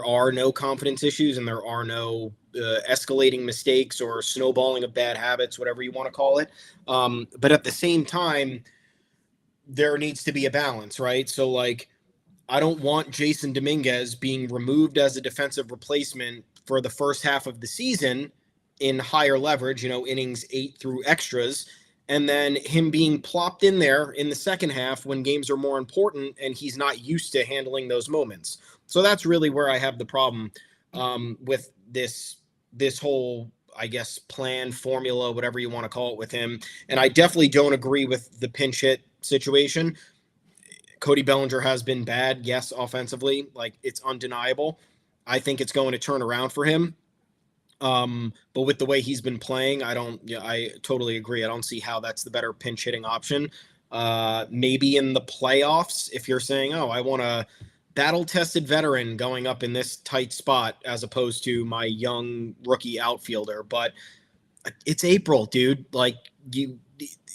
are no confidence issues and there are no escalating mistakes or snowballing of bad habits, whatever you want to call it. But at the same time, there needs to be a balance, right? So, like, I don't want Jasson Dominguez being removed as a defensive replacement for the first half of the season in higher leverage, innings 8 through extras, and then him being plopped in there in the second half when games are more important and he's not used to handling those moments. So that's really where I have the problem with this whole, I guess, plan, formula, whatever you want to call it with him. And I definitely don't agree with the pinch hit situation. Cody Bellinger has been bad, yes, offensively. Like, it's undeniable. I think it's going to turn around for him. But with the way he's been playing, I totally agree. I don't see how that's the better pinch hitting option. Maybe in the playoffs, if you're saying, I want a battle-tested veteran going up in this tight spot as opposed to my young rookie outfielder. But it's April, dude. Like,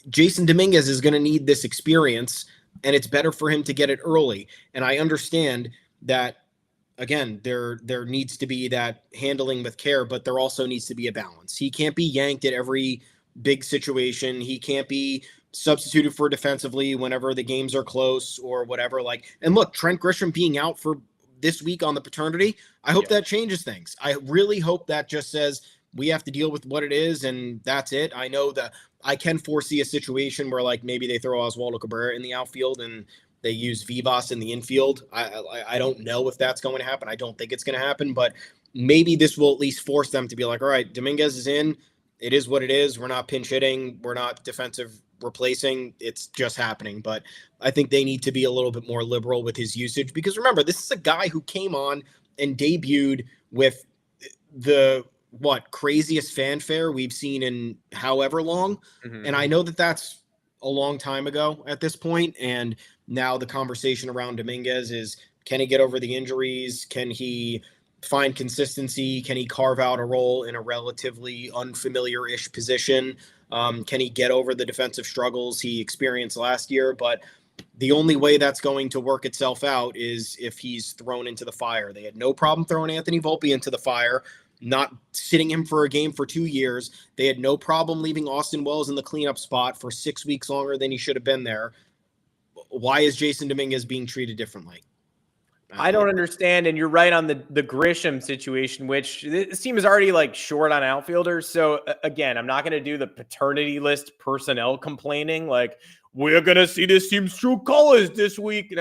Jasson Dominguez is going to need this experience, and it's better for him to get it early. And I understand that, again, there needs to be that handling with care, but there also needs to be a balance. He can't be yanked at every big situation. He can't be substituted for defensively whenever the games are close or whatever. And look, Trent Grisham being out for this week on the paternity, I hope that changes things. I really hope that just says we have to deal with what it is, and that's it. I know that I can foresee a situation where, like, maybe they throw Oswaldo Cabrera in the outfield and they use Vivas in the infield. I don't know if that's going to happen. I don't think it's going to happen, but maybe this will at least force them to be like, all right, Dominguez is in. It is what it is. We're not pinch hitting. We're not defensive replacing. It's just happening. But I think they need to be a little bit more liberal with his usage, because remember, this is a guy who came on and debuted with the craziest fanfare we've seen in however long. Mm-hmm. And I know that that's a long time ago at this point. And now the conversation around Dominguez is, can he get over the injuries? Can he find consistency? Can he carve out a role in a relatively unfamiliar-ish position? Can he get over the defensive struggles he experienced last year? But the only way that's going to work itself out is if he's thrown into the fire. They had no problem throwing Anthony Volpe into the fire, not sitting him for a game for 2 years. They had no problem leaving Austin Wells in the cleanup spot for 6 weeks longer than he should have been there. Why is Jasson Dominguez being treated differently? I don't understand. And you're right on the Grisham situation, which this team is already like short on outfielders. So again, I'm not going to do the paternity list personnel complaining. Like, we're going to see this team's true colors this week. He's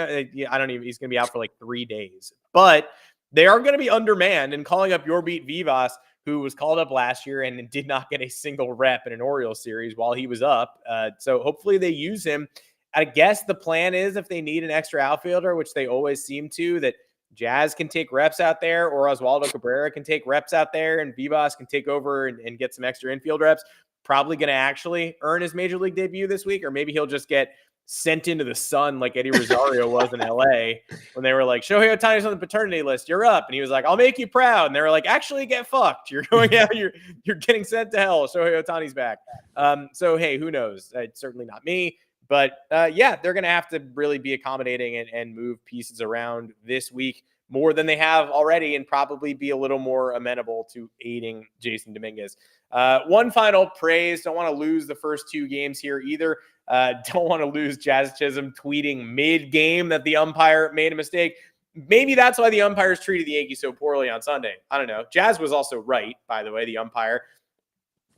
going to be out for like 3 days, but they are going to be undermanned. And calling up your beat Vivas, who was called up last year and did not get a single rep in an Orioles series while he was up. So hopefully they use him. I guess the plan is, if they need an extra outfielder, which they always seem to, that Jazz can take reps out there, or Oswaldo Cabrera can take reps out there, and Vivas can take over and get some extra infield reps. Probably going to actually earn his major league debut this week, or maybe he'll just get sent into the sun like Eddie Rosario was in LA when they were like, Shohei Ohtani's on the paternity list, you're up. And he was like, I'll make you proud. And they were like, actually get fucked. You're going out, you're getting sent to hell. Shohei Ohtani's back. So, hey, who knows? It's certainly not me. But yeah, they're going to have to really be accommodating and move pieces around this week more than they have already, and probably be a little more amenable to aiding Jasson Dominguez. One final praise. Don't want to lose the first 2 games here either. Don't want to lose Jazz Chisholm tweeting mid-game that the umpire made a mistake. Maybe that's why the umpires treated the Yankees so poorly on Sunday. I don't know. Jazz was also right, by the way, the umpire.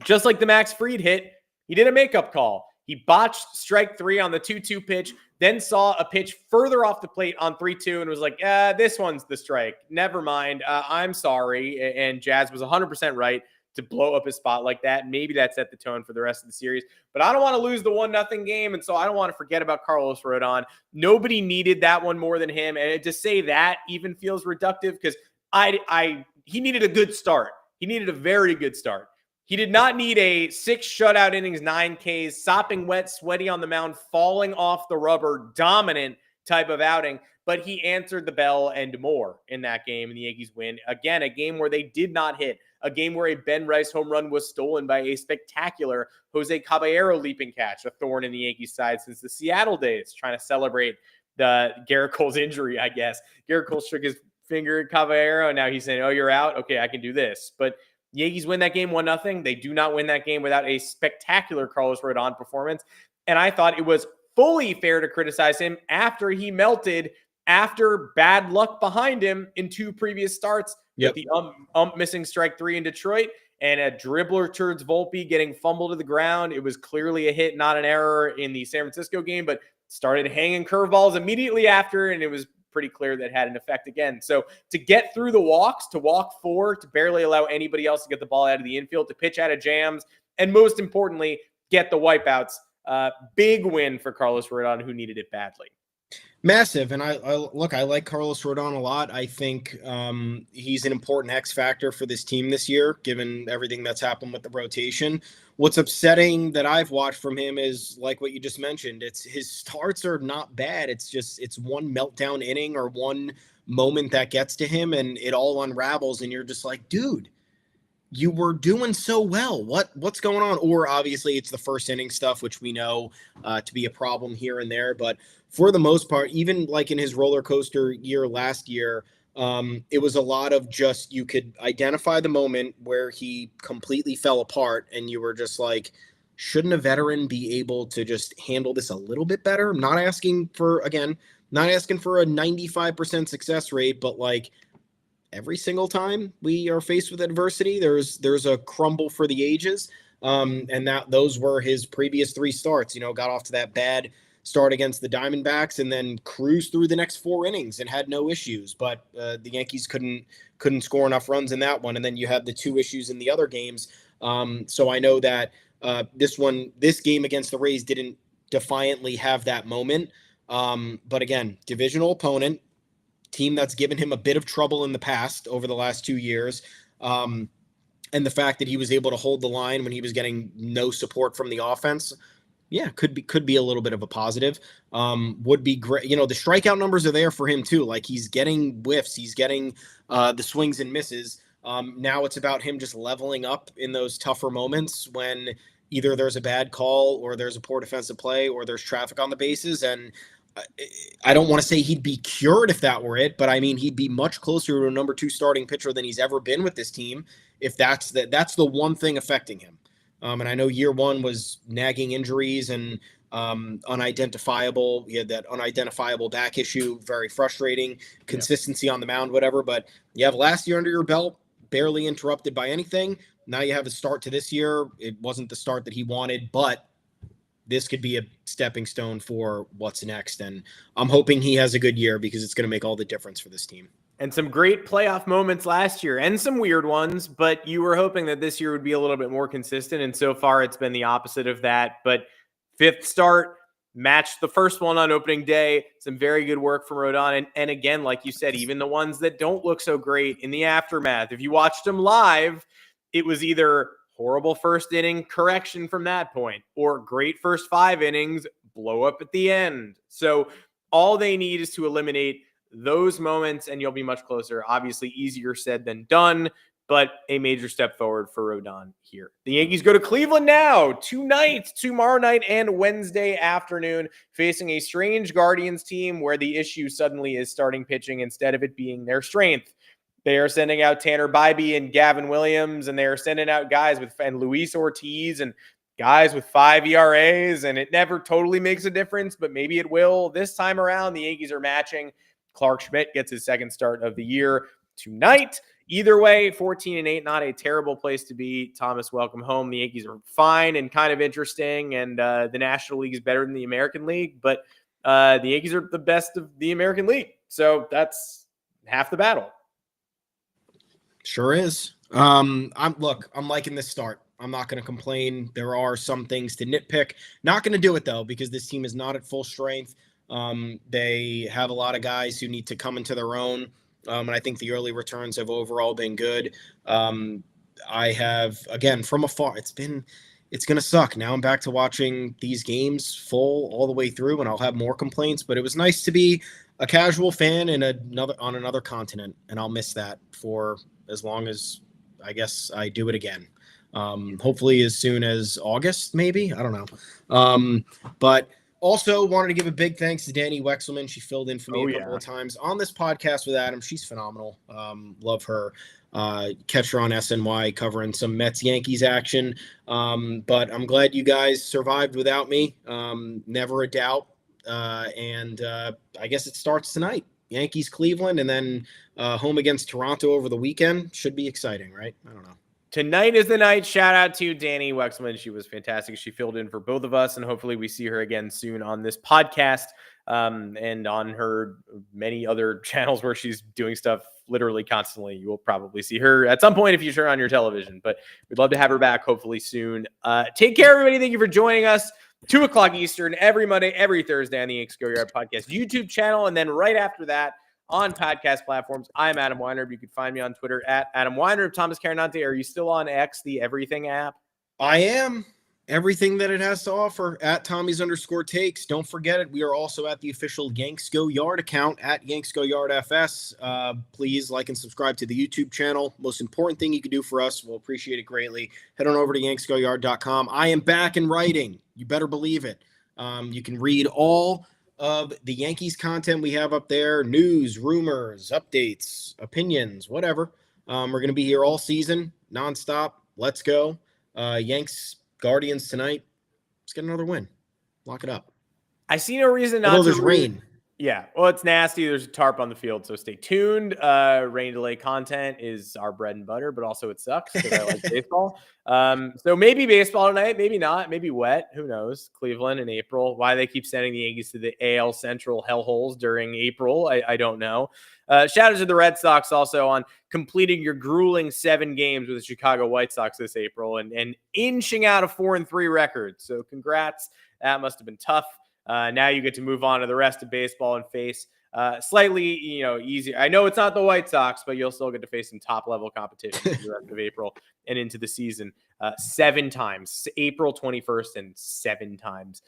Just like the Max Fried hit, he did a makeup call. He botched strike 3 on the 2-2 pitch, then saw a pitch further off the plate on 3-2 and was like, this one's the strike. Never mind. I'm sorry. And Jazz was 100% right to blow up his spot like that. Maybe that set the tone for the rest of the series. But I don't want to lose the 1-0 game, and so I don't want to forget about Carlos Rodón. Nobody needed that one more than him. And to say that even feels reductive because he needed a good start. He needed a very good start. He did not need a 6 shutout innings, 9 Ks, sopping wet, sweaty on the mound, falling off the rubber, dominant type of outing. But he answered the bell and more in that game, and the Yankees win. Again, a game where they did not hit, a game where a Ben Rice home run was stolen by a spectacular Jose Caballero leaping catch, a thorn in the Yankees' side since the Seattle days, trying to celebrate the Garrett Cole's injury, I guess. Garrett Cole shook his finger at Caballero, and now he's saying, oh, you're out? Okay, I can do this. But Yankees win that game 1-0. They do not win that game without a spectacular Carlos Rodón performance. And I thought it was fully fair to criticize him after he melted, after bad luck behind him in 2 previous starts, with the ump missing strike 3 in Detroit and a dribbler towards Volpe getting fumbled to the ground. It was clearly a hit, not an error in the San Francisco game, but started hanging curveballs immediately after, and it was pretty clear that had an effect again. So to get through the walks, to walk 4, to barely allow anybody else to get the ball out of the infield, to pitch out of jams, and most importantly, get the wipeouts. Big win for Carlos Rodón, who needed it badly. Massive. And I like Carlos Rodón a lot. I think he's an important X factor for this team this year, given everything that's happened with the rotation. What's upsetting that I've watched from him is like what you just mentioned. It's his starts are not bad. It's one meltdown inning or one moment that gets to him and it all unravels. And you're just like, dude, you were doing so well. What's going on? Or obviously it's the first inning stuff, which we know to be a problem here and there. But for the most part, even like in his roller coaster year last year, it was a lot of just, you could identify the moment where he completely fell apart and you were just like, shouldn't a veteran be able to just handle this a little bit better? Not asking for a 95% success rate, but like, every single time we are faced with adversity, there's a crumble for the ages. And those were his previous 3 starts, got off to that bad start against the Diamondbacks and then cruised through the next 4 innings and had no issues. But the Yankees couldn't score enough runs in that one. And then you had the 2 issues in the other games. So I know that this game against the Rays didn't defiantly have that moment. But again, divisional opponent, team that's given him a bit of trouble in the past over the last 2 years. And the fact that he was able to hold the line when he was getting no support from the offense, could be a little bit of a positive. Would be great. The strikeout numbers are there for him too. Like he's getting whiffs, he's getting the swings and misses. Now it's about him just leveling up in those tougher moments when either there's a bad call or there's a poor defensive play or there's traffic on the bases. And I don't want to say he'd be cured if that were it, but I mean, he'd be much closer to a number 2 starting pitcher than he's ever been with this team. If that's the one thing affecting him. And I know year 1 was nagging injuries and unidentifiable. He had that unidentifiable back issue, very frustrating, consistency on the mound, whatever. But you have last year under your belt, barely interrupted by anything. Now you have a start to this year. It wasn't the start that he wanted, but this could be a stepping stone for what's next. And I'm hoping he has a good year because it's going to make all the difference for this team. And some great playoff moments last year and some weird ones, but you were hoping that this year would be a little bit more consistent. And so far it's been the opposite of that. But 5th start, matched the first one on opening day. Some very good work from Rodón. And again, like you said, even the ones that don't look so great in the aftermath, if you watched them live, it was either horrible first inning correction from that point or great first 5 innings, blow up at the end. So all they need is to eliminate those moments, and you'll be much closer. Obviously, easier said than done, but a major step forward for Rodón here. The Yankees go to Cleveland now, tonight, tomorrow night, and Wednesday afternoon, facing a strange Guardians team where the issue suddenly is starting pitching instead of it being their strength. They are sending out Tanner Bybee and Devin Williams, and they are sending out guys and Luis Ortiz and guys with 5 ERAs, and it never totally makes a difference, but maybe it will. This time around, the Yankees are matching. Clark Schmidt gets his second start of the year tonight. Either way, 14-8, not a terrible place to be. Thomas, welcome home. The Yankees are fine and kind of interesting, and the National League is better than the American League, but the Yankees are the best of the American League. So that's half the battle. Sure is. I'm liking this start. I'm not going to complain. There are some things to nitpick. Not going to do it, though, because this team is not at full strength. They have a lot of guys who need to come into their own. And I think the early returns have overall been good. I have, again, from afar, it's going to suck. Now I'm back to watching these games full all the way through, and I'll have more complaints, but it was nice to be a casual fan on another continent. And I'll miss that for as long as I guess I do it again. Hopefully as soon as August, maybe, I don't know. But also wanted to give a big thanks to Danny Wexelman. She filled in for me a couple of times on this podcast with Adam. She's phenomenal. Love her. Catch her on SNY covering some Mets Yankees action. But I'm glad you guys survived without me. Never a doubt. And I guess it starts tonight. Yankees, Cleveland, and then home against Toronto over the weekend. Should be exciting, right? I don't know. Tonight is the night. Shout out to Danny Wexelman. She was fantastic. She filled in for both of us, and hopefully we see her again soon on this podcast and on her many other channels where she's doing stuff literally constantly. You will probably see her at some point if you turn on your television, but we'd love to have her back hopefully soon. Take care, everybody. Thank you for joining us. 2 o'clock Eastern every Monday, every Thursday on the Yanks Go Yard Podcast YouTube channel, and then right after that, on podcast platforms. I'm Adam Weinrib. You can find me on Twitter at Adam Weinrib. Thomas Carannante, are you still on X, the everything app? I am. Everything that it has to offer at Tommy's_takes. Don't forget it. We are also at the official Yanks Go Yard account at Yanks Go Yard FS. Please like and subscribe to the YouTube channel. Most important thing you can do for us. We'll appreciate it greatly. Head on over to yanksgoyard.com. I am back in writing. You better believe it. You can read all of the Yankees content we have up there, news, rumors, updates, opinions, whatever. We're going to be here all season, nonstop. Let's go. Yanks, Guardians tonight. Let's get another win. Lock it up. I see no reason not to. There's rain. Yeah, well, it's nasty. There's a tarp on the field, so stay tuned. Rain delay content is our bread and butter, but also it sucks because I like baseball. So maybe baseball tonight, maybe not, maybe wet. Who knows? Cleveland in April. Why they keep sending the Yankees to the AL Central hellholes during April, I don't know. Shout out to the Red Sox also on completing your grueling 7 games with the Chicago White Sox this April and inching out a 4-3 record. So congrats. That must have been tough. Now you get to move on to the rest of baseball and face slightly, easier. I know it's not the White Sox, but you'll still get to face some top-level competition for the rest of April and into the season 7 times, April 21st and 7 times.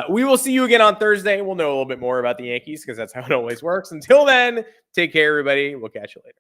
We will see you again on Thursday. We'll know a little bit more about the Yankees because that's how it always works. Until then, take care, everybody. We'll catch you later.